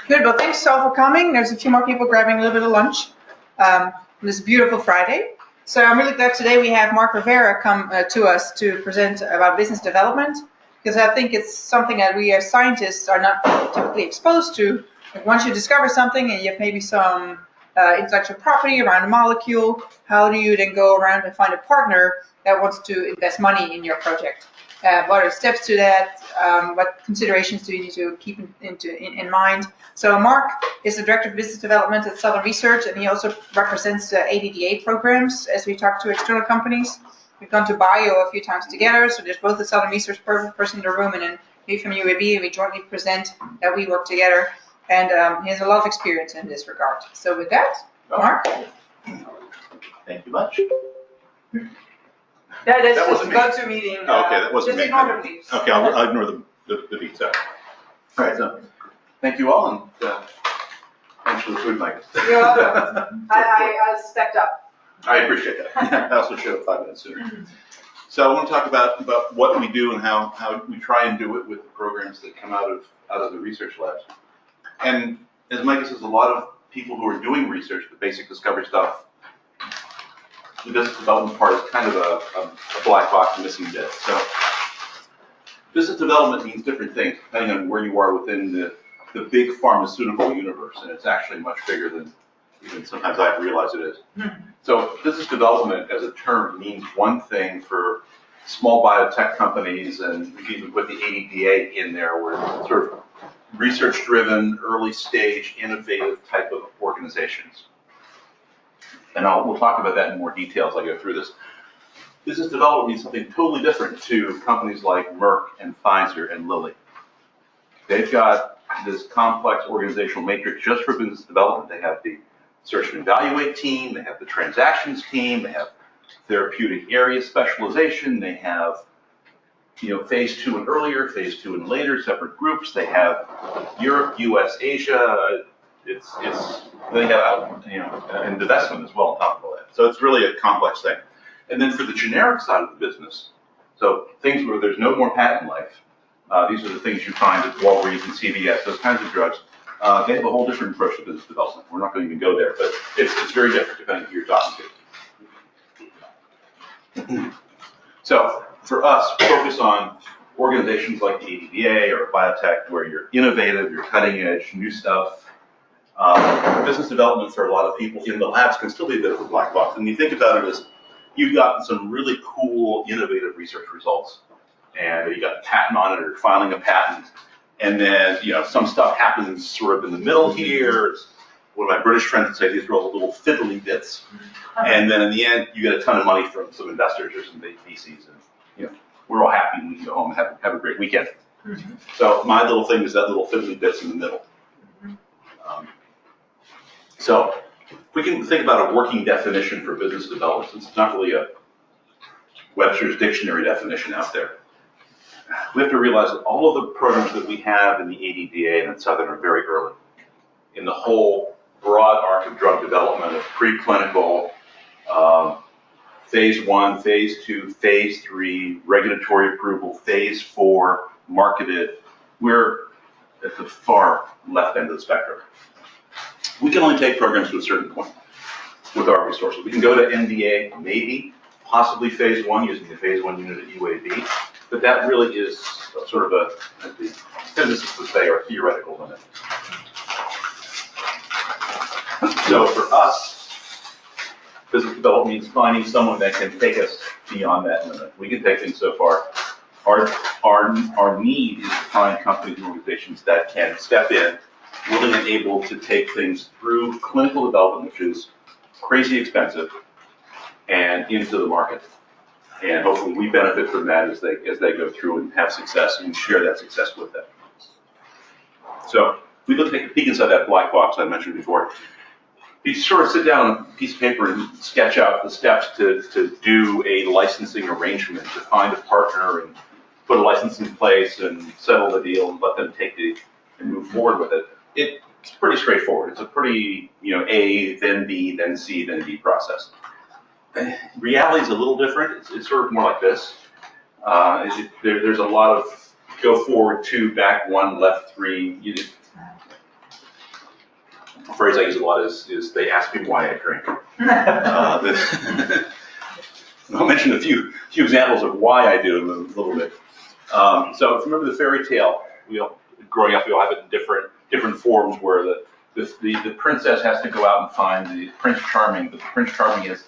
Good, well, thanks all for coming. There's a few more people grabbing a little bit of lunch on this beautiful Friday. So I'm really glad today we have Mark Rivera come to us to present about business development, because I think it's something that we as scientists are not typically exposed to. Like once you discover something and you have maybe some intellectual property around a molecule, how do you then go around and find a partner that wants to invest money in your project? What are the steps to that? What considerations do you need to keep in mind? So Mark is the Director of Business Development at Southern Research, and he also represents the ADDA programs as we talk to external companies. We've gone to Bio a few times together, so there's both the Southern Research person in the room and then me from UAB, and we jointly present that we work together. And he has a lot of experience in this regard. So with that, Mark. Thank you much. Yeah, that's just a go-to meeting. Oh, okay, that wasn't just me. ignore the beeps. Okay, I'll ignore the beats out. All right, so thank you all, and thanks for the food, Mike. You're welcome. I stepped up. I appreciate that. I also showed up 5 minutes sooner. So I want to talk about what we do and how we try and do it with the programs that come out of the research labs. And as Mike says, a lot of people who are doing research, the basic discovery stuff, the business development part is kind of a black box missing bit. So business development means different things depending on where you are within the big pharmaceutical universe, and it's actually much bigger than even sometimes I realize it is. So business development as a term means one thing for small biotech companies, and we can even put the ADDA in there, where it's sort of research-driven, early-stage, innovative type of organizations. And we'll talk about that in more detail as I go through this. Business development means something totally different to companies like Merck and Pfizer and Lilly. They've got this complex organizational matrix just for business development. They have the search and evaluate team, they have the transactions team, they have therapeutic area specialization, they have phase 2 and earlier, phase 2 and later, separate groups. They have Europe, US, Asia. They have and investment as well on top of all that. So it's really a complex thing. And then for the generic side of the business, so things where there's no more patent life, these are the things you find at Walgreens and CVS, those kinds of drugs. They have a whole different approach to business development. We're not going to even go there, but it's very different depending on who you're talking to. So for us, focus on organizations like the ADDA or biotech, where you're innovative, you're cutting edge, new stuff. Business development for a lot of people in the labs can still be a bit of a black box. And you think about it as you've gotten some really cool, innovative research results, and you got a patent on it or filing a patent, and then some stuff happens sort of in the middle here. One of my British friends would say these are all the little fiddly bits, and then in the end you get a ton of money from some investors or some big VCs, and we're all happy when we go home and have a great weekend. So my little thing is that little fiddly bits in the middle. So we can think about a working definition for business development, since it's not really a Webster's dictionary definition out there. We have to realize that all of the programs that we have in the ADDA and in Southern are very early in the whole broad arc of drug development, of preclinical, phase 1, phase 2, phase 3, regulatory approval, phase 4, marketed. We're at the far left end of the spectrum. We can only take programs to a certain point with our resources. We can go to NDA, maybe, possibly phase 1 using the phase 1 unit at UAB, but that really is sort of a, as the physicists would say, our theoretical limit. So for us, business development means finding someone that can take us beyond that limit. We can take things so far. Our need is to find companies and organizations that can step in, willing and able to take things through clinical development, which is crazy expensive, and into the market. And hopefully we benefit from that as they go through and have success, and share that success with them. So if we take a peek inside that black box I mentioned before, you sort of sit down on a piece of paper and sketch out the steps to do a licensing arrangement, to find a partner and put a license in place and settle the deal and let them take and move forward with it. It's pretty straightforward. It's a pretty, A, then B, then C, then D process. Reality is a little different. It's sort of more like this. There's a lot of go forward 2, back 1, left 3. The phrase I use a lot is they ask me why I drink. I'll mention a few examples of why I do in a little bit. So remember the fairy tale? Growing up, we all have it in different forms where the princess has to go out and find the Prince Charming, but the Prince Charming is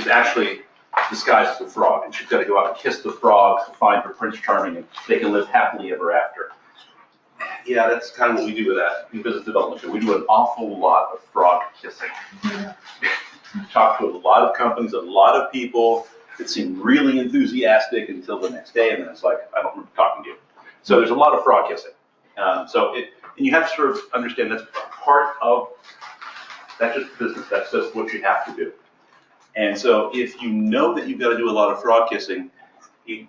actually disguised as a frog, and she's got to go out and kiss the frog to find her Prince Charming, and they can live happily ever after. Yeah, that's kind of what we do with that in business development. We do an awful lot of frog kissing. Talk to a lot of companies, a lot of people that seem really enthusiastic until the next day, and then it's like, I don't remember talking to you. So there's a lot of frog kissing. And you have to sort of understand that's part of, that's just business, that's just what you have to do. And so if you know that you've got to do a lot of frog kissing, an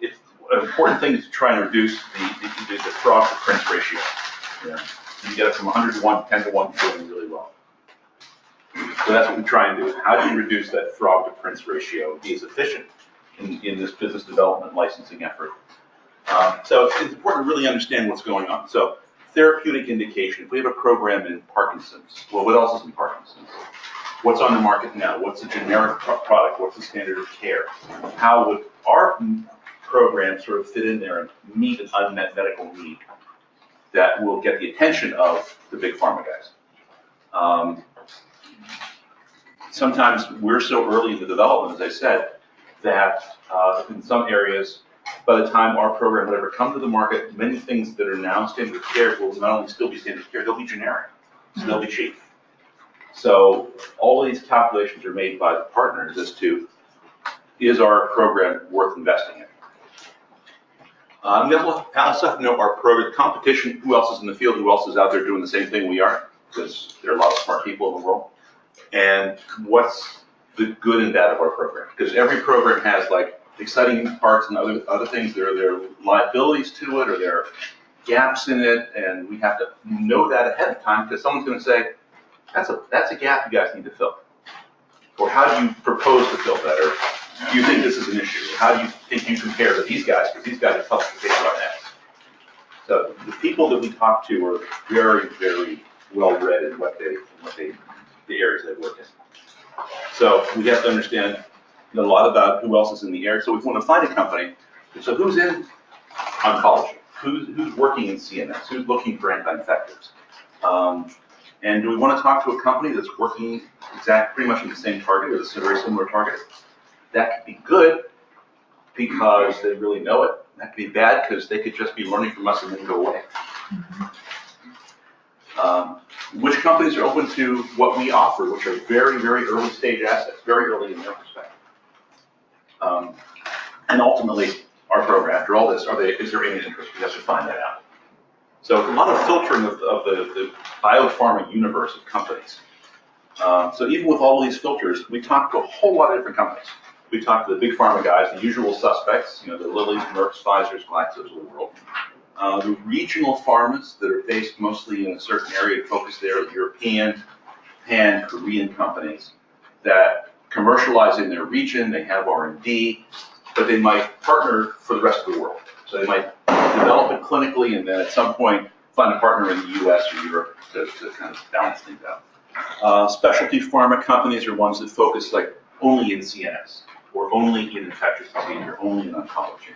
important thing is to try and reduce the frog to prince ratio. Yeah. You get it from 100 to 1 to 10 to 1, you're doing really well. So that's what we try and do. How do you reduce that frog to prince ratio and be as efficient in this business development licensing effort? So it's important to really understand what's going on. So therapeutic indication, if we have a program in Parkinson's, well, what else is in Parkinson's? What's on the market now? What's the generic product? What's the standard of care? How would our program sort of fit in there and meet an unmet medical need that will get the attention of the big pharma guys? Sometimes we're so early in the development, as I said, that in some areas, by the time our program would ever come to the market, many things that are now standard of care will not only still be standard of care, they'll be generic, so they'll be cheap. So all of these calculations are made by the partners as to, is our program worth investing in? We also have to know our program, competition, who else is in the field, who else is out there doing the same thing we are, because there are a lot of smart people in the world. And what's the good and bad of our program? Because every program has like exciting parts and other things. There are liabilities to it, or there are gaps in it, and we have to know that ahead of time, because someone's going to say, that's a gap you guys need to fill. Or how do you propose to fill that? Or do you think this is an issue? How do you think you compare to these guys? Because these guys are public to take on X. So the people that we talk to are very, very well read in the areas they work in. So we have to understand a lot about who else is in the area. So we want to find a company. So who's in oncology? Who's working in CNS? Who's looking for anti-infectives? And do we want to talk to a company that's working pretty much in the same target, or a very similar target? That could be good because they really know it. That could be bad because they could just be learning from us and then go away. Which companies are open to what we offer, which are very, very early stage assets, very early in their perspective. And ultimately, our program, after all this, is there any interest? We have to find that out. So a lot of filtering of the biopharma universe of companies. So even with all of these filters, we talk to a whole lot of different companies. We talk to the big pharma guys, the usual suspects, the Lilly's, Merck's, Pfizer's, Glaxo's of the world. The regional pharmas that are based mostly in a certain area of focus there, European, Japan, Korean companies that commercialize in their region, they have R&D, but they might partner for the rest of the world. So they might develop it clinically and then at some point find a partner in the US or Europe to kind of balance things out. Specialty pharma companies are ones that focus like only in CNS or only in infectious disease or only in oncology.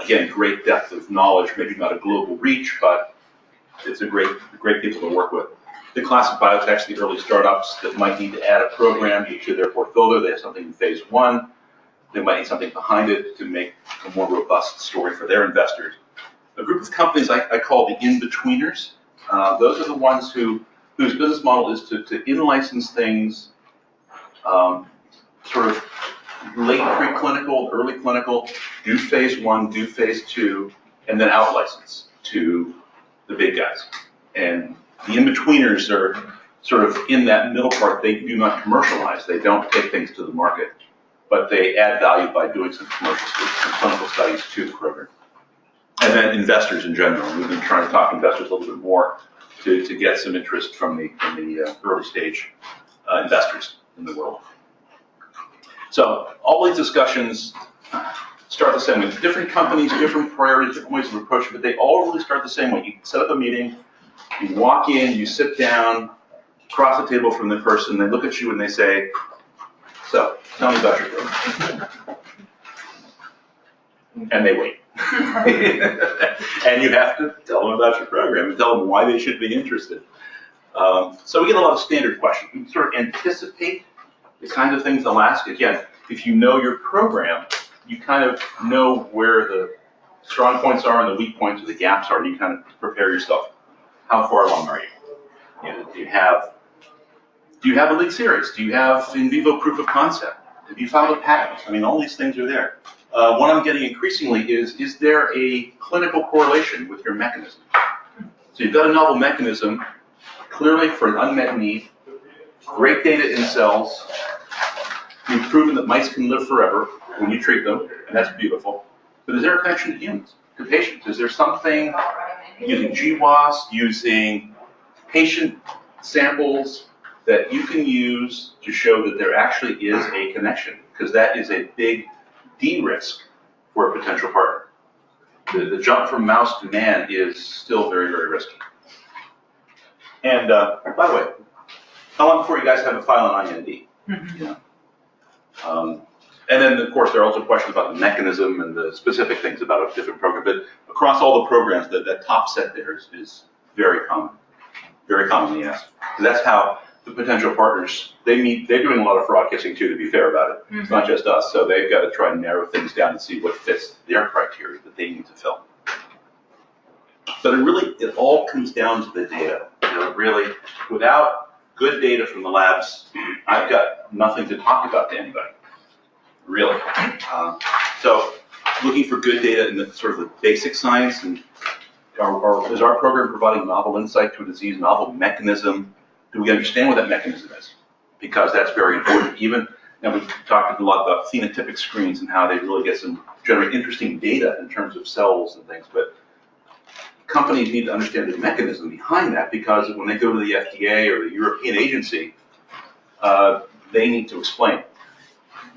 Again, great depth of knowledge, maybe not a global reach, but it's a great people to work with. The classic biotechs, the early startups that might need to add a program to their portfolio. They have something in phase 1. They might need something behind it to make a more robust story for their investors. A group of companies I call the in-betweeners. Those are the ones whose business model is to in-license things sort of late preclinical, early clinical, do phase 1, do phase 2, and then out-license to the big guys. And the in-betweeners are sort of in that middle part. They do not commercialize. They don't take things to the market, but they add value by doing some commercial studies, some clinical studies to the program. And then investors in general. We've been trying to talk to investors a little bit more to get some interest from the early stage investors in the world. So all these discussions, start the same way. Different companies, different priorities, different ways of approaching, but they all really start the same way. You set up a meeting, you walk in, you sit down, across the table from the person, they look at you and they say, so, tell me about your program. And they wait. And you have to tell them about your program and tell them why they should be interested. So we get a lot of standard questions. We sort of anticipate the kinds of things they'll ask. Again, if you know your program, you kind of know where the strong points are and the weak points or the gaps are, and you kind of prepare yourself. How far along are you? Do you have a lead series? Do you have in vivo proof of concept? Have you filed a patent? I mean, all these things are there. What I'm getting increasingly is there a clinical correlation with your mechanism? So you've got a novel mechanism, clearly for an unmet need, great data in cells. You've proven that mice can live forever when you treat them, and that's beautiful. But is there a connection to humans, to patients? Is there something using GWAS, using patient samples that you can use to show that there actually is a connection? Because that is a big de-risk for a potential partner. The jump from mouse to man is still very, very risky. And by the way, how long before you guys have a file on IND? Mm-hmm. Yeah. And then, of course, there are also questions about the mechanism and the specific things about a different program. But across all the programs, that top set there is very common, very commonly asked. And that's how the potential partners, they're doing a lot of fraud kissing too, to be fair about it. Mm-hmm. It's not just us. So they've got to try and narrow things down and see what fits their criteria that they need to fill. But it all comes down to the data. Really, without good data from the labs, I've got nothing to talk about to anybody. Really. So looking for good data in the sort of the basic science, and is our program providing novel insight to a disease, novel mechanism? Do we understand what that mechanism is? Because that's very important. Even now, we've talked a lot about phenotypic screens and how they really generate interesting data in terms of cells and things, but companies need to understand the mechanism behind that, because when they go to the FDA or the European agency, they need to explain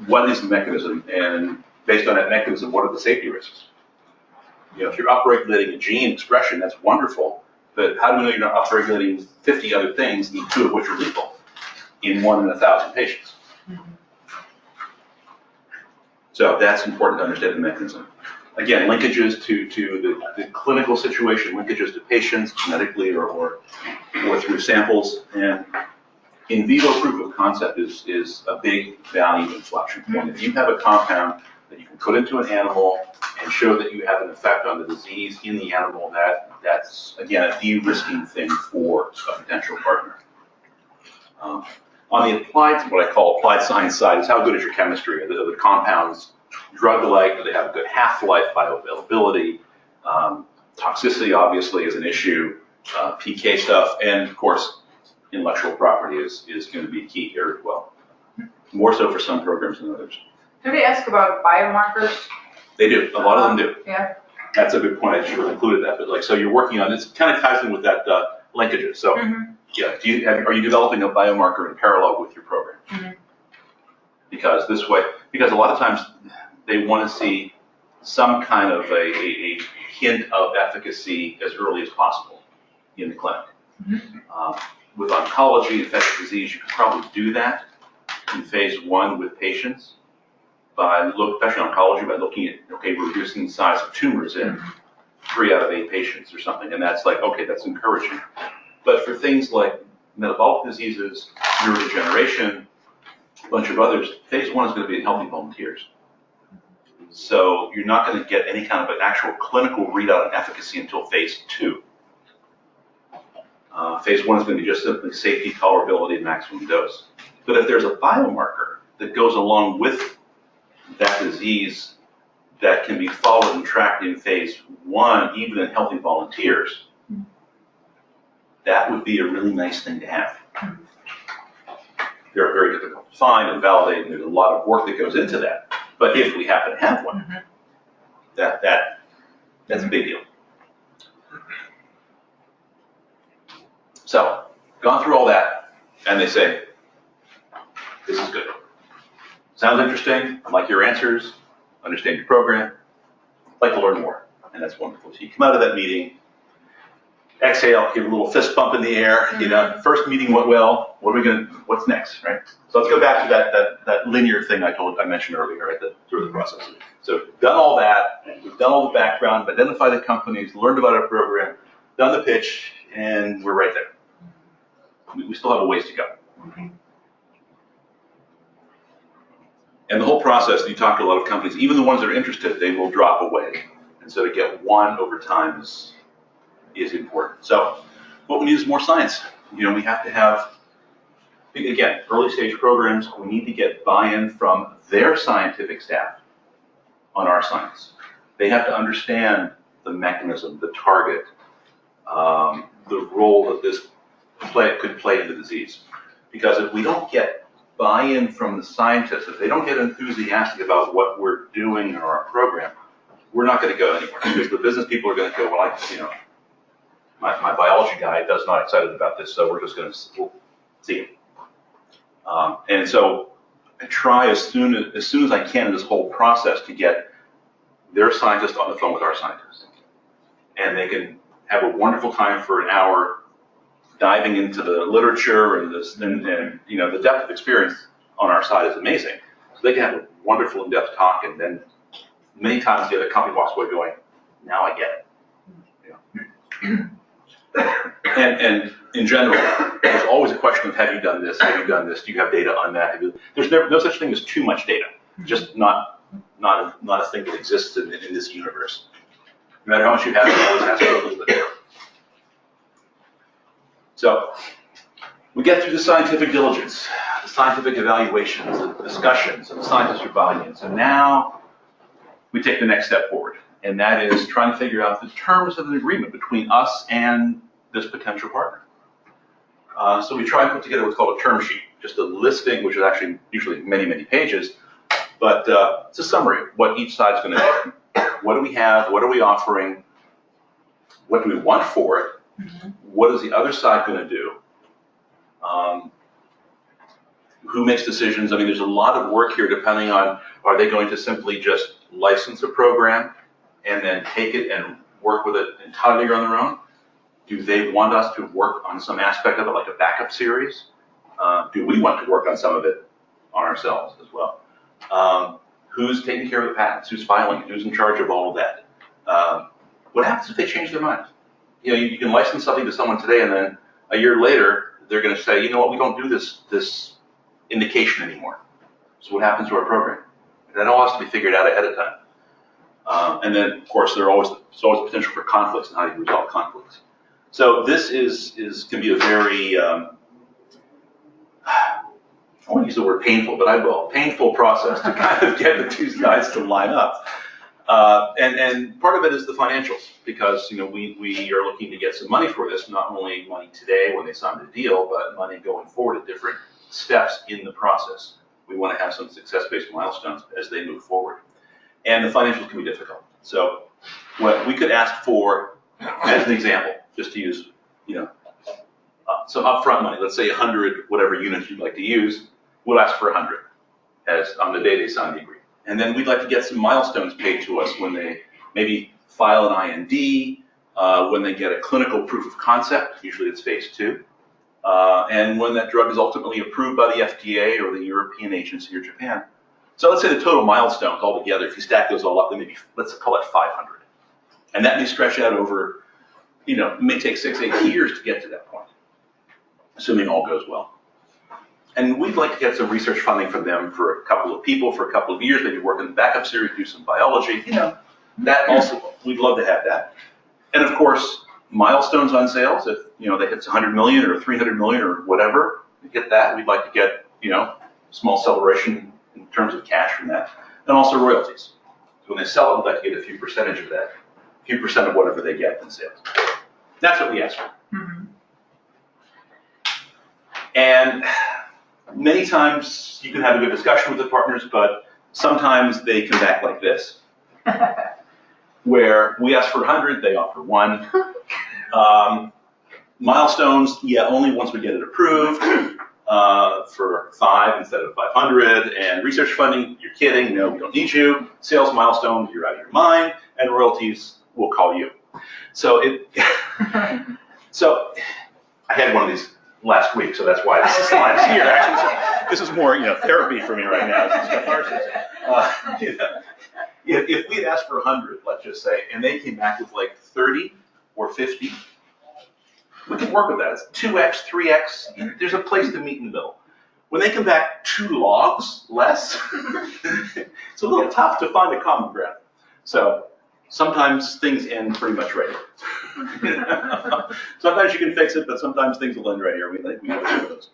what is the mechanism, and based on that mechanism, what are the safety risks? If you're upregulating a gene expression, that's wonderful, but how do we know you're not upregulating 50 other things, 2 of which are lethal, in 1 in 1,000 patients? Mm-hmm. So that's important to understand the mechanism. Again, linkages to the clinical situation, linkages to patients, genetically or through samples, and in vivo proof of concept is a big value inflection point. If you have a compound that you can put into an animal and show that you have an effect on the disease in the animal, that's again a de-risking thing for a potential partner. On the applied, what I call applied science side, is how good is your chemistry? Are the compounds drug-alike? Do they have a good half-life, bioavailability? Toxicity obviously is an issue. PK stuff, and of course, intellectual property is going to be key here as well. More so for some programs than others. Do they ask about biomarkers? They do. A lot of them do. Yeah. That's a good point. I should have included that. But so you're working on this. Kind of ties in with that linkages. So yeah, are you developing a biomarker in parallel with your program? Mm-hmm. Because a lot of times they want to see some kind of a hint of efficacy as early as possible in the clinic. Mm-hmm. With oncology, infectious disease, you can probably do that in phase 1 with patients, especially oncology, by looking at, okay, we're reducing the size of tumors in 3 out of 8 patients or something, and that's like, okay, that's encouraging. But for things like metabolic diseases, neurodegeneration, a bunch of others, phase 1 is going to be in healthy volunteers. So you're not going to get any kind of an actual clinical readout on efficacy until phase 2. Phase 1 is going to be just simply safety, tolerability, and maximum dose. But if there's a biomarker that goes along with that disease that can be followed and tracked in phase 1, even in healthy volunteers, that would be a really nice thing to have. They're very difficult to find and validate, and there's a lot of work that goes into that. But if we happen to have one, that's a big deal. So, gone through all that, and they say, this is good. Sounds interesting. I like your answers. understand your program, like to learn more, and that's wonderful. So you come out of that meeting, exhale, give a little fist bump in the air. You know, first meeting went well. What's next, right? So let's go back to that linear thing I mentioned earlier, right? Through the process. So we've done all that, we've done all the background, identified the companies, learned about our program, done the pitch, and we're right there. We still have a ways to go. And the whole process, you talk to a lot of companies, even the ones that are interested, they will drop away. And so to get one over time is important. So what we need is more science. You know, we have to have, again, early stage programs, we need to get buy-in from their scientific staff on our science. They have to understand the mechanism, the target, the role that this could play in the disease. Because if we don't get buy-in from the scientists, if they don't get enthusiastic about what we're doing in our program, we're not going to go anywhere. Because the business people are going to go, well, my biology guy does not excited about this, so we're just going to see it. And so I try as soon as I can in this whole process to get their scientists on the phone with our scientists. And they can have a wonderful time for an hour diving into the literature and the depth of experience on our side is amazing. So they can have a wonderful in-depth talk, and then many times the other company walks away going, now I get it. And in general, there's always a question of, have you done this? Have you done this? Do you have data on that? There's no such thing as too much data. Just not a thing that exists in this universe. No matter how much you have, it always has to be a little bit more. So we get through the scientific diligence, the scientific evaluations, the discussions, and the scientists are buy-in. So now we take the next step forward, and that is trying to figure out the terms of an agreement between us and this potential partner. So we try and put together what's called a term sheet, just a listing, which is actually usually many, many pages, but it's a summary of what each side's going to do. What do we have? What are we offering? What do we want for it? What is the other side going to do? Who makes decisions? I mean, there's a lot of work here depending on, are they going to simply just license a program and then take it and work with it entirely on their own? Do they want us to work on some aspect of it, like a backup series? Do we want to work on some of it on ourselves as well? Who's taking care of the patents? Who's filing? Who's in charge of all of that? What happens if they change their mind? You know, you can license something to someone today, and then a year later, they're going to say, you know what, we don't do this indication anymore. So what happens to our program? That all has to be figured out ahead of time. And then, of course, there's always potential for conflicts and how do you resolve conflicts. So this can be a very, I won't use the word painful, but I will, painful process to kind of get the two sides to line up. And part of it is the financials, because we are looking to get some money for this, not only money today when they sign the deal, but money going forward at different steps in the process. We want to have some success-based milestones as they move forward. And the financials can be difficult. So what we could ask for, as an example, just to use some upfront money, let's say 100 whatever units you'd like to use, we'll ask for 100 as on the day they sign the agreement. And then we'd like to get some milestones paid to us when they maybe file an IND, when they get a clinical proof of concept, usually it's phase 2, and when that drug is ultimately approved by the FDA or the European agency or Japan. So let's say the total milestones altogether, if you stack those all up, then maybe, let's call it 500. And that may stretch out over, it may take 6-8 years to get to that point, assuming all goes well. And we'd like to get some research funding from them for a couple of people for a couple of years, maybe work in the backup series, do some biology, that also, we'd love to have that. And of course, milestones on sales, if, they hit 100 million or 300 million or whatever, we get that. We'd like to get, small celebration in terms of cash from that. And also royalties. So when they sell it, we'd like to get a few percentage of that, a few percent of whatever they get in sales. That's what we ask for. Mm-hmm. And many times you can have a good discussion with the partners, but sometimes they come back like this, where we ask for 100, they offer 1. Milestones, yeah, only once we get it approved. for 5 instead of 500, and research funding, you're kidding, no, we don't need you. Sales milestones, you're out of your mind, and royalties, we'll call you. So so I had one of these last week, so that's why this is why I'm here. Actually, this is more, therapy for me right now. This is catharsis. If we'd asked for 100, let's just say, and they came back with like 30 or 50, we could work with that. It's 2x, 3x. There's a place to meet in the middle. When they come back 2 logs less, it's a little tough to find a common ground. So sometimes things end pretty much right here. Sometimes you can fix it, but sometimes things will end right here. We have to do those.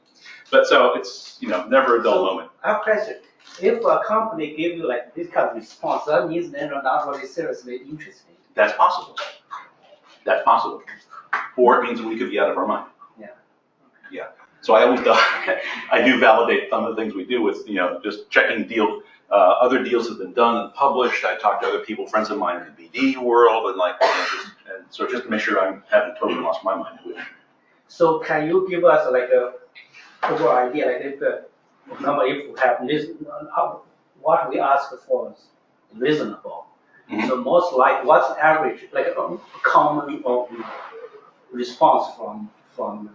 But so it's never a dull moment. I have a question. If a company give you like this kind of response, that means they're not really seriously interested. That's possible. That's possible. Or it means we could be out of our mind. Yeah. Yeah. So I always I do validate some of the things we do with just checking other deals have been done and published. I talk to other people, friends of mine in the BD world, and so just to make sure I haven't totally lost my mind. So can you give us like a overall idea, like if we have this, what we ask for is reasonable. Mm-hmm. So most like what's the average, like a common response from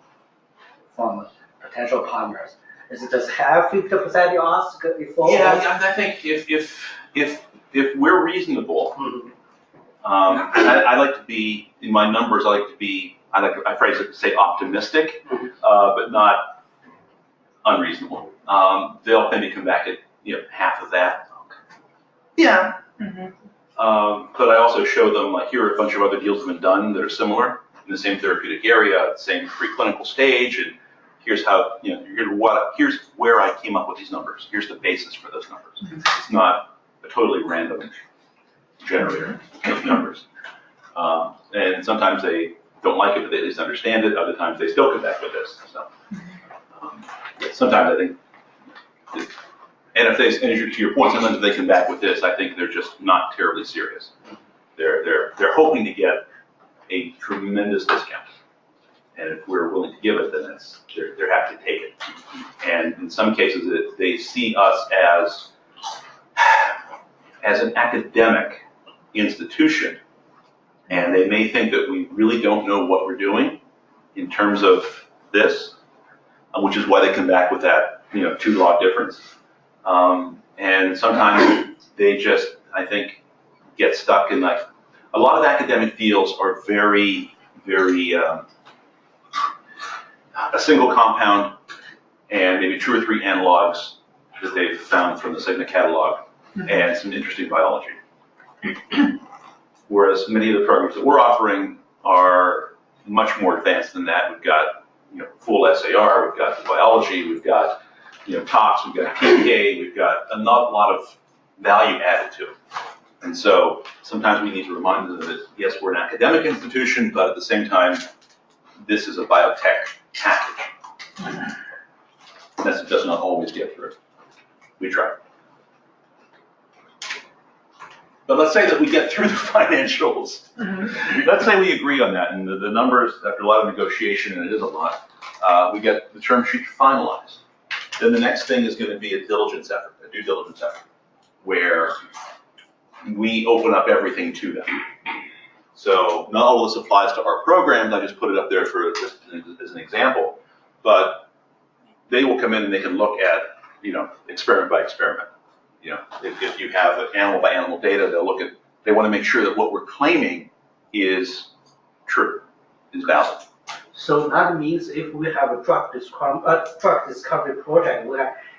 potential partners? Is it just have 50% you ask before? Yeah, I think if we're reasonable, Mm-hmm. I like to be in my numbers. I phrase it to say optimistic, Mm-hmm. but not unreasonable. They'll tend to come back at half of that. Yeah. Mm-hmm. But I also show them like here are a bunch of other deals that have been done that are similar in the same therapeutic area, same preclinical stage, and here's how here's where I came up with these numbers. Here's the basis for those numbers. Mm-hmm. It's not a totally random generator of numbers. And sometimes they don't like it, but they at least understand it. Other times they still come back with this. So sometimes I think. And to your point, sometimes if they come back with this, I think they're just not terribly serious. They're hoping to get a tremendous discount, and if we're willing to give it, then they're happy to take it. And in some cases, they see us as an academic institution, and they may think that we really don't know what we're doing in terms of this, which is why they come back with that 2 log difference. And sometimes they just, I think, get stuck in like, a lot of academic fields are very, very, a single compound and maybe 2 or 3 analogs that they've found from the Cigna catalog and some interesting biology. Whereas many of the programs that we're offering are much more advanced than that. We've got, full SAR, we've got the biology, we've got tox, we've got PK, we've got a lot of value added to it. And so sometimes we need to remind them that, yes, we're an academic institution, but at the same time, this is a biotech package. That does not always get through. We try. But let's say that we get through the financials. Mm-hmm. Let's say we agree on that, and the numbers, after a lot of negotiation, and it is a lot, we get the term sheet finalized. Then the next thing is going to be a diligence effort, a due diligence effort, where we open up everything to them. So not all of this applies to our programs. I just put it up there for just as an example. But they will come in and they can look at, experiment by experiment. If you have animal by animal data, they want to make sure that what we're claiming is true, is valid. So that means if we have a drug discovery project,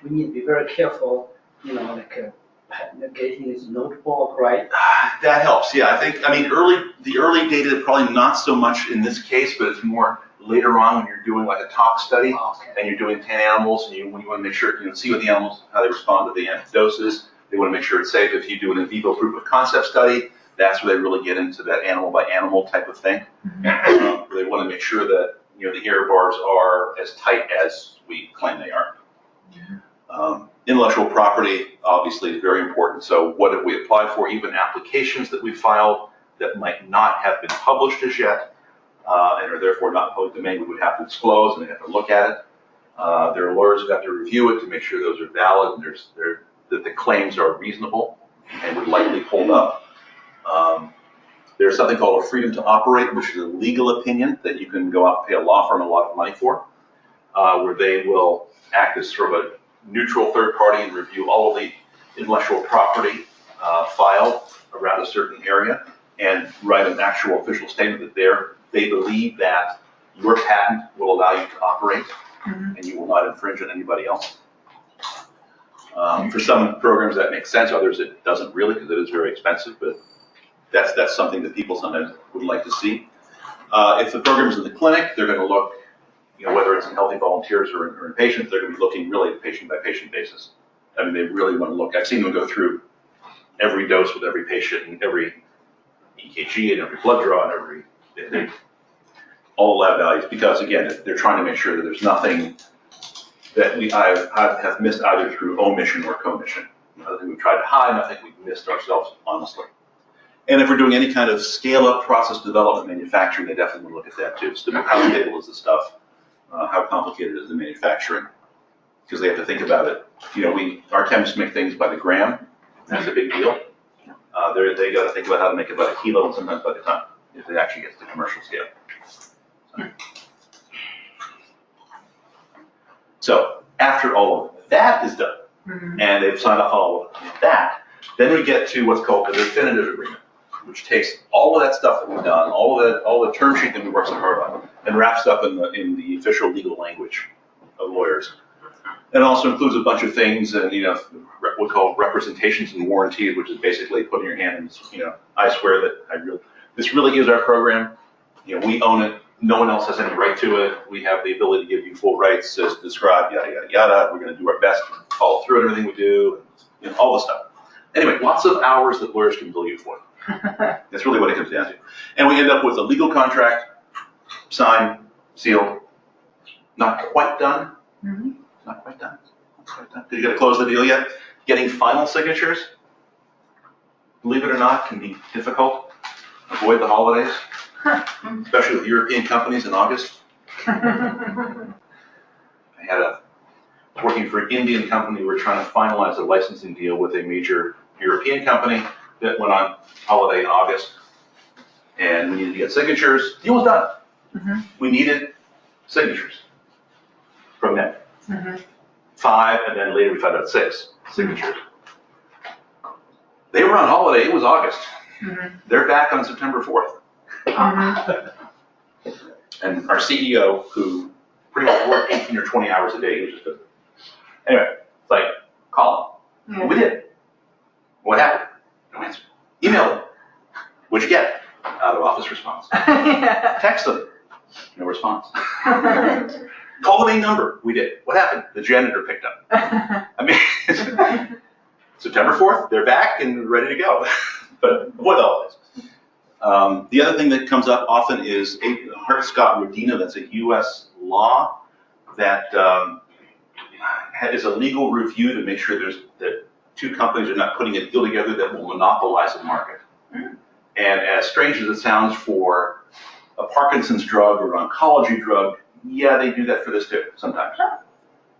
we need to be very careful, getting this notebook right. That helps, yeah. The early data, probably not so much in this case, but it's more later on when you're doing like a tox study, okay, and you're doing 10 animals, and you want to make sure, see what the animals, how they respond to the doses. They want to make sure it's safe. If you do an in vivo proof of concept study, that's where they really get into that animal by animal type of thing. Mm-hmm. Where they want to make sure that the error bars are as tight as we claim they are. Mm-hmm. Intellectual property obviously is very important. So what have we applied for? Even applications that we filed that might not have been published as yet and are therefore not public domain, we would have to disclose and they have to look at it. Their lawyers got to review it to make sure those are valid and that the claims are reasonable and would likely hold up. There's something called a freedom to operate, which is a legal opinion that you can go out and pay a law firm a lot of money for, where they will act as sort of a neutral third party and review all of the intellectual property filed around a certain area and write an actual official statement that they believe that your patent will allow you to operate and you will not infringe on anybody else. For some programs that makes sense, others it doesn't really because it is very expensive, but that's something that people sometimes would like to see. If the program is in the clinic, they're going to look, whether it's in healthy volunteers or in patients, they're going to be looking really patient by patient basis. I mean, they really want to look. I've seen them go through every dose with every patient and every EKG and every blood draw and all lab values, because again, they're trying to make sure that there's nothing that I have missed either through omission or commission. Nothing we've tried to hide, nothing we've missed ourselves honestly. And if we're doing any kind of scale-up process development manufacturing, they definitely want to look at that too. So how stable is the stuff? How complicated is the manufacturing? Because they have to think about it. Our chemists make things by the gram. That's a big deal. They got to think about how to make it by the kilo and sometimes by the ton if it actually gets to commercial scale. So after all of that is done, and they've signed off all of that, then we get to what's called the definitive agreement, which takes all of that stuff that we've done, all the term sheet that we worked so hard on, and wraps up in the official legal language of lawyers. And it also includes a bunch of things, and what we call representations and warranties, which is basically putting your hand in, I swear that this really is our program. We own it. No one else has any right to it. We have the ability to give you full rights as described, yada, yada, yada. We're going to do our best to follow through on everything we do, and all this stuff. Anyway, lots of hours that lawyers can bill you for. That's really what it comes down to. And we end up with a legal contract, signed, sealed, not quite done. Not quite done. Not quite done. Because you got to close the deal yet. Getting final signatures, believe it or not, can be difficult. Avoid the holidays, especially with European companies in August. I was working for an Indian company. We were trying to finalize a licensing deal with a major European company that went on holiday in August, and we needed to get signatures. Deal was done. We needed signatures from them. 5, and then later we found out 6 signatures. They were on holiday. It was August. They're back on September 4th. And our CEO, who pretty much worked 18 or 20 hours a day, he was just good. Anyway, it's like, call him. We did. What happened? No answer. Email them. What'd you get? Out of office response. Text them. No response. Call the main number. We did. What happened? The janitor picked up. I mean, September 4th, they're back and ready to go. But avoid all this. The other thing that comes up often is Hart-Scott-Rodino. That's a U.S. law that is a legal review to make sure that 2 companies are not putting a deal together that will monopolize the market. And as strange as it sounds for a Parkinson's drug or an oncology drug, yeah, they do that for this too sometimes.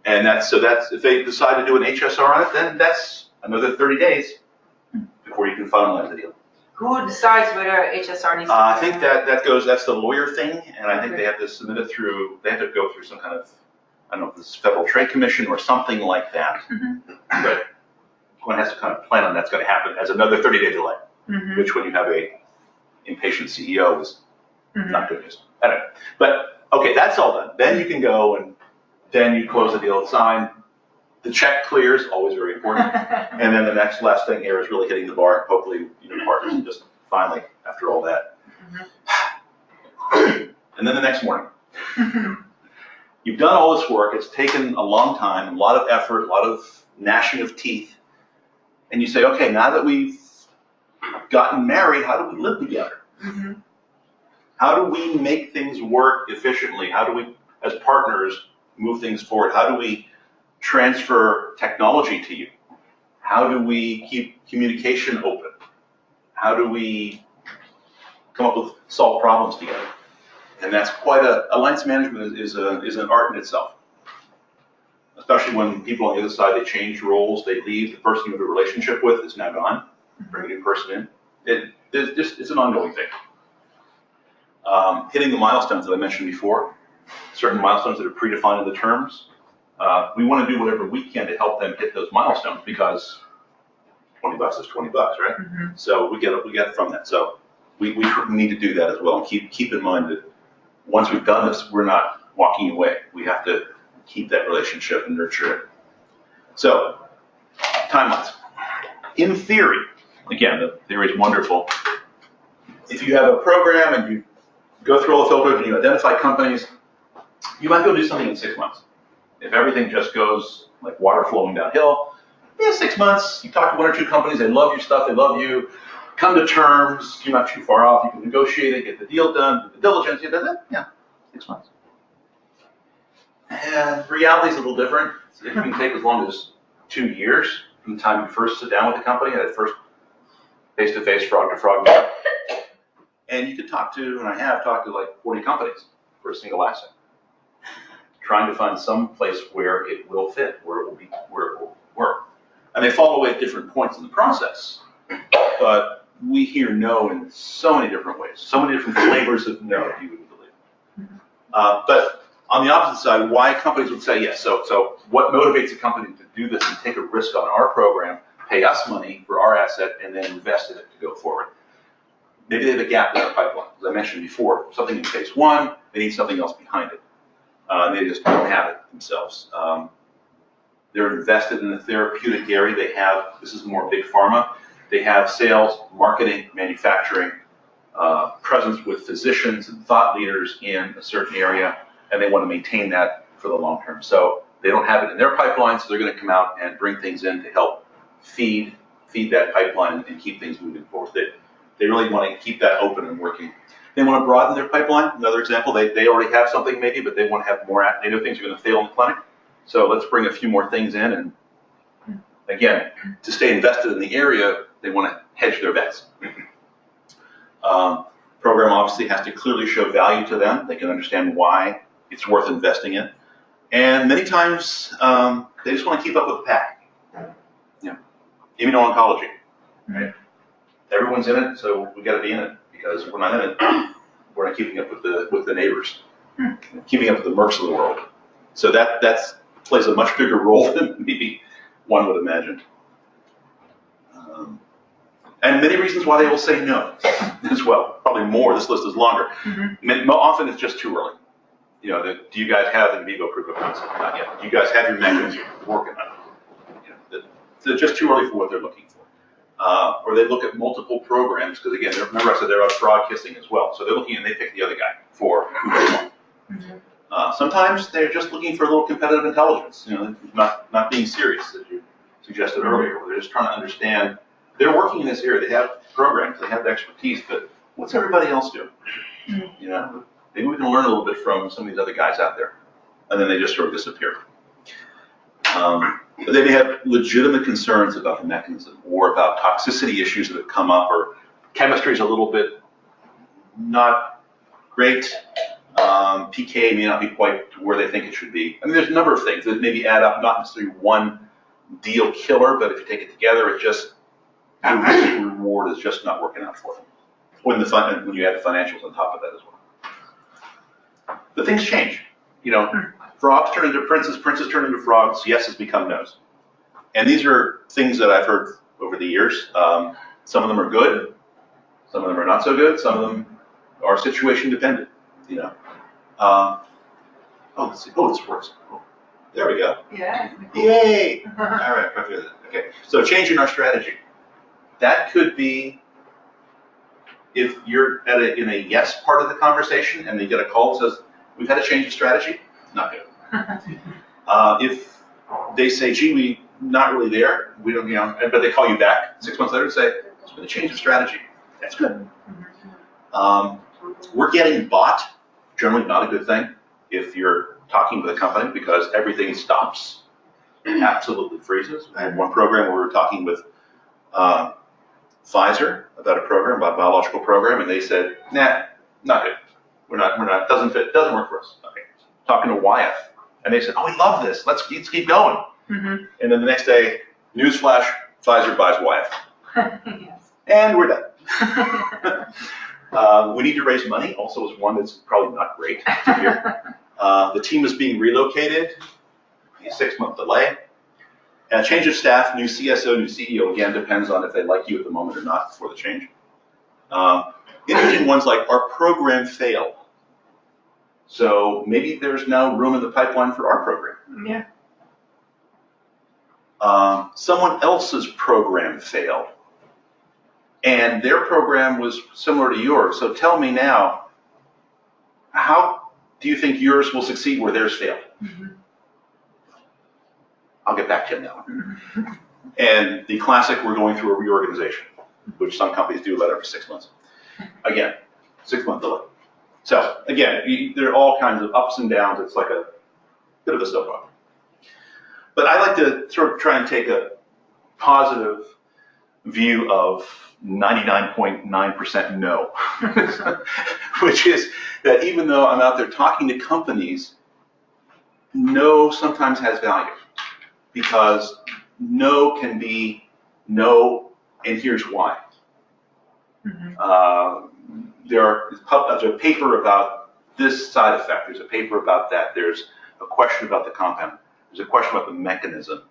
And that's if they decide to do an HSR on it, then that's another 30 days before you can finalize the deal. Who decides whether HSR needs to be I think that's the lawyer thing, and I think they have to submit it through, they have to go through some kind of, I don't know if this is Federal Trade Commission or something like that. But one has to kind of plan on that's going to happen as another 30-day delay, which when you have a impatient CEO is not good news. Anyway, but okay, that's all done. Then you can go and then you close the deal, sign. The check clears, always very important. And then the last thing here is really hitting the bar. Hopefully, partners and just finally, after all that. And then the next morning. You've done all this work. It's taken a long time, a lot of effort, a lot of gnashing of teeth. And you say, okay, now that we've gotten married, how do we live together? How do we make things work efficiently? How do we, as partners, move things forward? How do we transfer technology to you? How do we keep communication open? How do we come up with solve problems together? And that's quite alliance management is an art in itself. especially when people on the other side, they change roles, they leave, the person you have a relationship with is now gone, bring a new person in. It's an ongoing thing. Hitting the milestones that I mentioned before, certain milestones that are predefined in the terms. We want to do whatever we can to help them hit those milestones because $20 is $20, right? Mm-hmm. So we get from that. So we need to do that as well. And keep in mind that once we've done this, we're not walking away. We have to keep that relationship and nurture it. So, timelines. In theory, again, the theory is wonderful. If you have a program and you go through all the filters and you identify companies, you might be able to do something in 6 months. If everything just goes like water flowing downhill, 6 months, you talk to 1 or 2 companies, they love your stuff, they love you, come to terms, you're not too far off, you can negotiate it, get the deal done, do the diligence, you did that, 6 months. And reality is a little different. It can take as long as 2 years from the time you first sit down with the company, that first face-to-face, frog-to-frog meeting. And you could talk to, and I have talked to like 40 companies for a single asset, trying to find some place where it will fit, where it will work. And they fall away at different points in the process. But we hear no in so many different ways, so many different flavors of no, you wouldn't believe. But on the opposite side, why companies would say yes. So what motivates a company to do this and take a risk on our program, pay us money for our asset, and then invest in it to go forward? Maybe they have a gap in their pipeline. As I mentioned before, something in phase 1, they need something else behind it. They just don't have it themselves. They're invested in the therapeutic area. They have, this is more big pharma, they have sales, marketing, manufacturing, presence with physicians and thought leaders in a certain area, and they want to maintain that for the long term. So they don't have it in their pipeline, so they're going to come out and bring things in to help feed that pipeline and keep things moving forward. They really want to keep that open and working. They want to broaden their pipeline. Another example, they already have something maybe, but they want to have more. They know things are going to fail in the clinic, so let's bring a few more things in. And again, to stay invested in the area, they want to hedge their bets. Program obviously has to clearly show value to them. They can understand why it's worth investing in. And many times, they just want to keep up with the pack. Immuno-oncology, right? Everyone's in it, so we got to be in it, because if we're not in it, we're not keeping up with the neighbors, keeping up with the Mercs of the world. So that plays a much bigger role than maybe one would imagine. And many reasons why they will say no as well. Probably more. This list is longer. Mm-hmm. Often it's just too early. Do you guys have in vivo proof of concept? Not yet. Do you guys have your mechanism working on it? They're just too early for what they're looking for. Or they look at multiple programs, because again, remember I said they're out frog kissing as well. So they're looking and they pick the other guy for who they want. Mm-hmm. Sometimes they're just looking for a little competitive intelligence, not being serious, as you suggested earlier, where they're just trying to understand. They're working in this area. They have programs. They have the expertise. But what's everybody else doing? Mm-hmm. Maybe we can learn a little bit from some of these other guys out there, and then they just sort of disappear. But they may have legitimate concerns about the mechanism or about toxicity issues that have come up, or chemistry is a little bit not great. PK may not be quite where they think it should be. I mean, there's a number of things that maybe add up, not necessarily one deal killer, but if you take it together, it just, the reward is just not working out for them. When you add the financials on top of that as well. But things change. Frogs turn into princes, princes turn into frogs, yeses become nos. And these are things that I've heard over the years. Some of them are good, some of them are not so good, some of them are situation dependent. Let's see. Oh, this works. Oh, there we go. Yeah. Yay! All right, okay. So changing our strategy. That could be if you're in a yes part of the conversation and they get a call that says, we've had to change the strategy, not good. If they say, gee, we not really there, we don't, but they call you back 6 months later and say, it's going to change the strategy. That's good. We're getting bought, generally not a good thing if you're talking with a company, because everything stops, absolutely freezes. I had one program where we were talking with Pfizer about a biological program, and they said, nah, not good. We're not, doesn't fit, doesn't work for us. Okay. Talking to Wyeth And they said, oh, we love this. Let's keep going. Mm-hmm. And then the next day, newsflash, Pfizer buys Wyeth. Yes. And we're done. We need to raise money. Also is one that's probably not great to hear. The team is being relocated, a 6-month delay. And a change of staff, new CSO, new CEO, again, depends on if they like you at the moment or not before the change. Interesting ones like our program failed. So maybe there's now room in the pipeline for our program. Yeah. Someone else's program failed. And their program was similar to yours. So tell me now, how do you think yours will succeed where theirs failed? Mm-hmm. I'll get back to you on that one. And the classic, we're going through a reorganization, which some companies do about every 6 months. Again, 6-month delay. So again, there are all kinds of ups and downs. It's like a bit of a soap opera. But I like to sort of try and take a positive view of 99.9% no, which is that even though I'm out there talking to companies, no sometimes has value, because no can be no, and here's why. Mm-hmm. There's a paper about this side effect, there's a paper about that, there's a question about the compound, there's a question about the mechanism.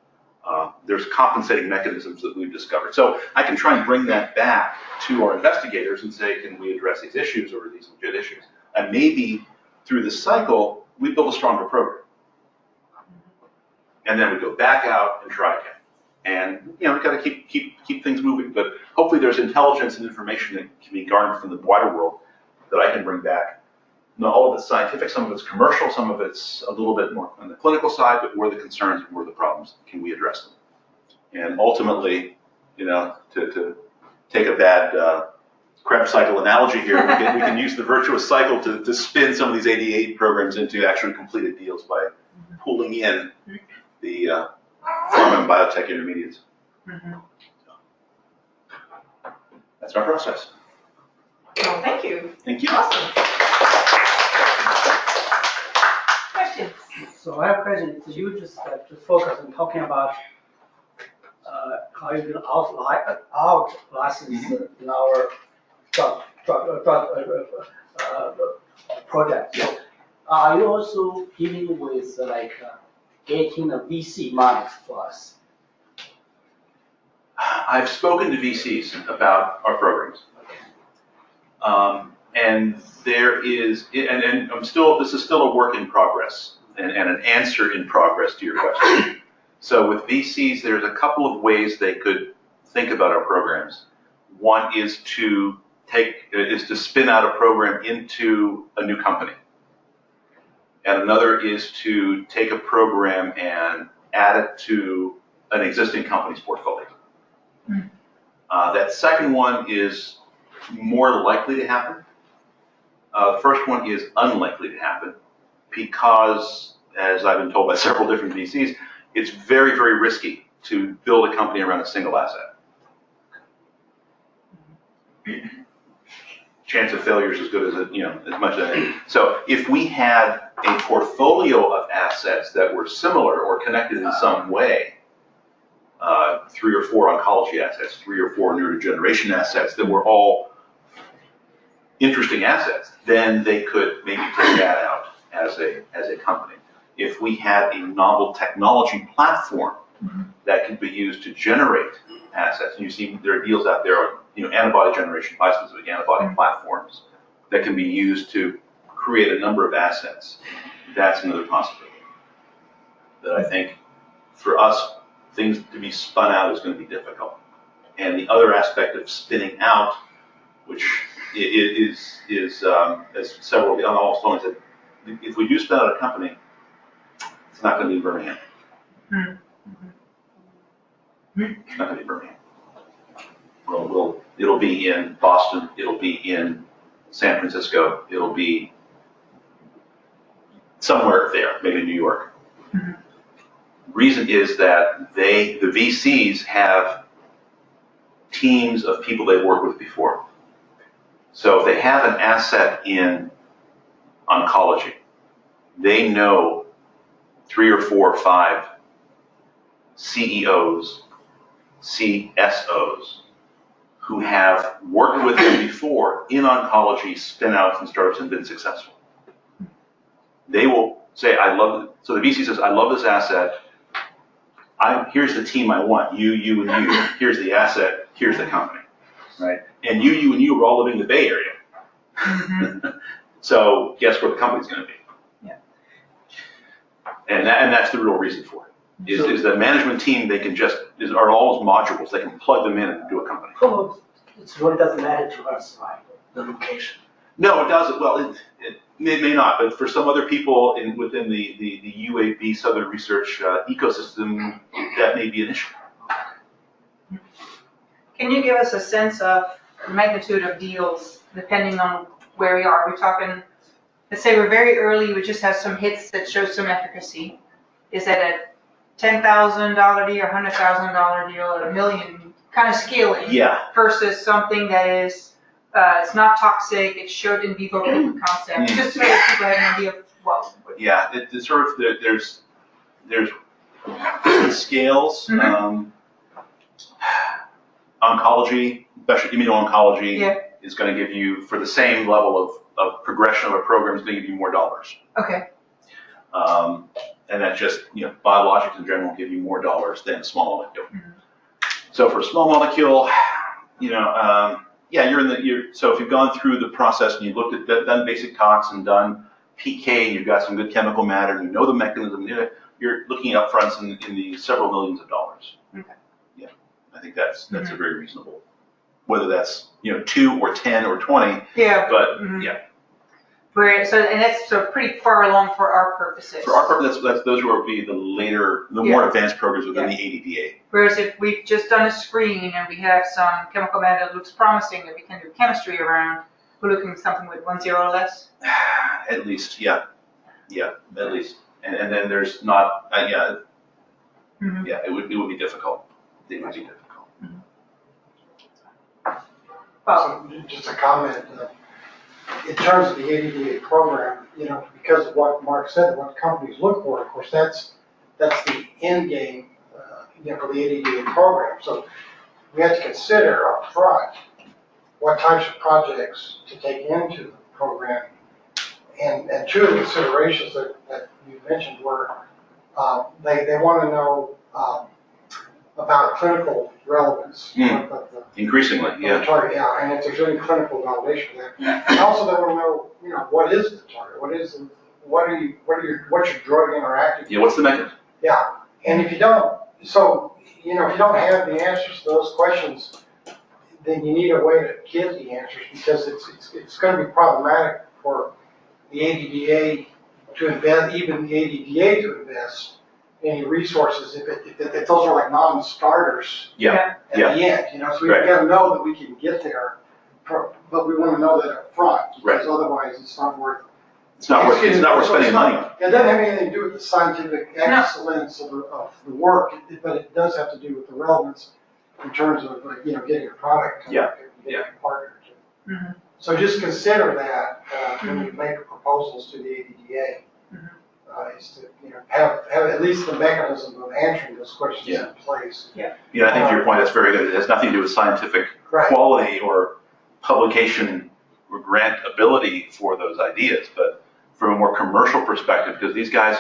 There's compensating mechanisms that we've discovered. So I can try and bring that back to our investigators and say, can we address these issues, or are these legit issues? And maybe through the cycle, we build a stronger program. And then we go back out and try again. And we've got to keep things moving. But hopefully there's intelligence and information that can be garnered from the wider world that I can bring back. Not all of it's scientific, some of it's commercial, some of it's a little bit more on the clinical side, but where are the concerns and where are the problems? Can we address them? And ultimately, to take a bad Krebs cycle analogy here, we can use the virtuous cycle to spin some of these 88 programs into actually completed deals by pulling in the pharma and biotech intermediates. Mm-hmm. That's our process. Well, thank you. Thank you. Awesome. Questions? So I have a question. So you just focus on talking about how you can out license in our drug project. So are you also dealing with getting the VC money for us? I've spoken to VCs about our programs. And there is, and this is still a work in progress and an answer in progress to your question. So with VCs, there's a couple of ways they could think about our programs. One is to spin out a program into a new company. And another is to take a program and add it to an existing company's portfolio. Mm. That second one is more likely to happen. The first one is unlikely to happen because, as I've been told by several different VCs, it's very, very risky to build a company around a single asset. Chance of failure is as good as as much as anything. So if we had a portfolio of assets that were similar or connected in some way, 3 or 4 oncology assets, 3 or 4 neurodegeneration assets that were all interesting assets, then they could maybe take that out as a company. If we had a novel technology platform that could be used to generate assets, and you see there are deals out there on antibody generation, bispecific antibody platforms that can be used to create a number of assets, that's another possibility. That I think for us, things to be spun out is going to be difficult. And the other aspect of spinning out, which is as several almost said, if we do spin out a company, it's not going to be Birmingham. It's not going to be Birmingham. It'll be in Boston. It'll be in San Francisco. It'll be somewhere there, maybe New York. Reason is that the VCs have teams of people they've worked with before. So if they have an asset in oncology, they know 3 or 4 or 5 CEOs, CSOs, who have worked with them before in oncology, spin-outs and startups and been successful. They will say, I love it. So the VC says, I love this asset. Here's the team I want, you, and you. Here's the asset, here's the company, right? And you, and you are all living in the Bay Area. Mm-hmm. So guess where the company's going to be? Yeah. And that's the real reason for it. Is the management team, they can are all modules. They can plug them in and do a company. Oh, it really doesn't matter to us, right? The location. No, it doesn't. Well, it may not, but for some other people within the UAB Southern Research ecosystem, that may be an issue. Can you give us a sense of magnitude of deals depending on where we are? We're talking, let's say we're very early, we just have some hits that show some efficacy. Is that a $10,000 deal, or $100,000 deal, or $1 million kind of scaling? Yeah. Versus something that is, it's not toxic, it showed in vivo proof of concept, just so that people have an idea of what. Yeah, it's sort of, there's different scales. Mm-hmm. Oncology, especially immuno-oncology, yeah. is going to give you, for the same level of progression of a program, is going to give you more dollars. Okay. And that just, biologics in general give you more dollars than a small molecule. Mm-hmm. So for a small molecule, so if you've gone through the process and you've looked at, done basic tox and done PK, and you've got some good chemical matter, and you know the mechanism, you're looking at upfronts in the several millions of dollars. Okay. Yeah, I think that's a very reasonable. Whether that's 2 or 10 or 20. Yeah. But yeah. And that's pretty far along for our purposes. For our purpose, those will be the more advanced programs within the ADDA. Whereas if we've just done a screen and we have some chemical matter that looks promising that we can do chemistry around, we're looking at something with 1 0 or less? At least, yeah. Yeah, at least. And then there's not, yeah, it would be difficult. It would be difficult. So just a comment, in terms of the ADDA program, because of what Mark said, what companies look for, of course, that's the end game, for the ADDA program. So we have to consider up front what types of projects to take into the program. And two of the considerations that you mentioned were they want to know about clinical relevance. Increasingly, yeah. Target, yeah, and if there's any clinical validation for that. And also they want to know, what is the target? What's your drug interacting? Yeah, what's the mechanism? Yeah, and if you don't, if you don't have the answers to those questions, then you need a way to get the answers, because it's going to be problematic for the ADDA to invest, even the ADDA to invest any resources if those are like non-starters at the end, so we've got to know that we can get there, but we want to know that up front, because otherwise it's not worth. It's not worth spending money on. It doesn't have anything to do with the scientific excellence of the work, but it does have to do with the relevance in terms of getting a product, getting a partner. Mm-hmm. So just consider that when you make proposals to the ADDA. Is to have at least the mechanism of answering those questions in place. Yeah, I think your point is very good. It has nothing to do with scientific quality or publication or grant ability for those ideas, but from a more commercial perspective, because these guys,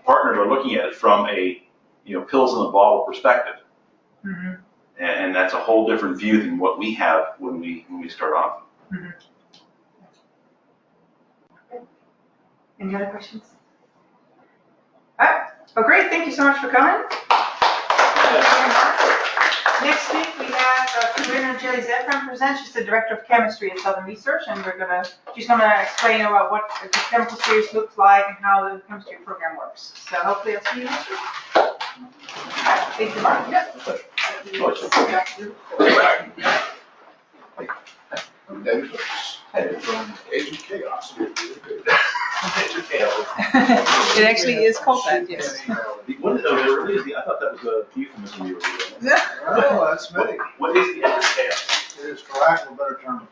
partners, are looking at it from a pills in the bottle perspective, and that's a whole different view than what we have when we start off. Any other questions? All right. Well, great. Thank you so much for coming. Next week we have Corinna Jelly Zefran present. She's the director of chemistry at Southern Research, and she's going to explain about what the chemical series looks like and how the chemistry program works. So hopefully I'll see you next week. Thank you, Mark. I'm David Phillips, headed from Agent Chaos. It actually is called that, yes. I thought that was a euphemism you were doing. Oh, that's me. What is the Agent Chaos? It is, for lack of a better term,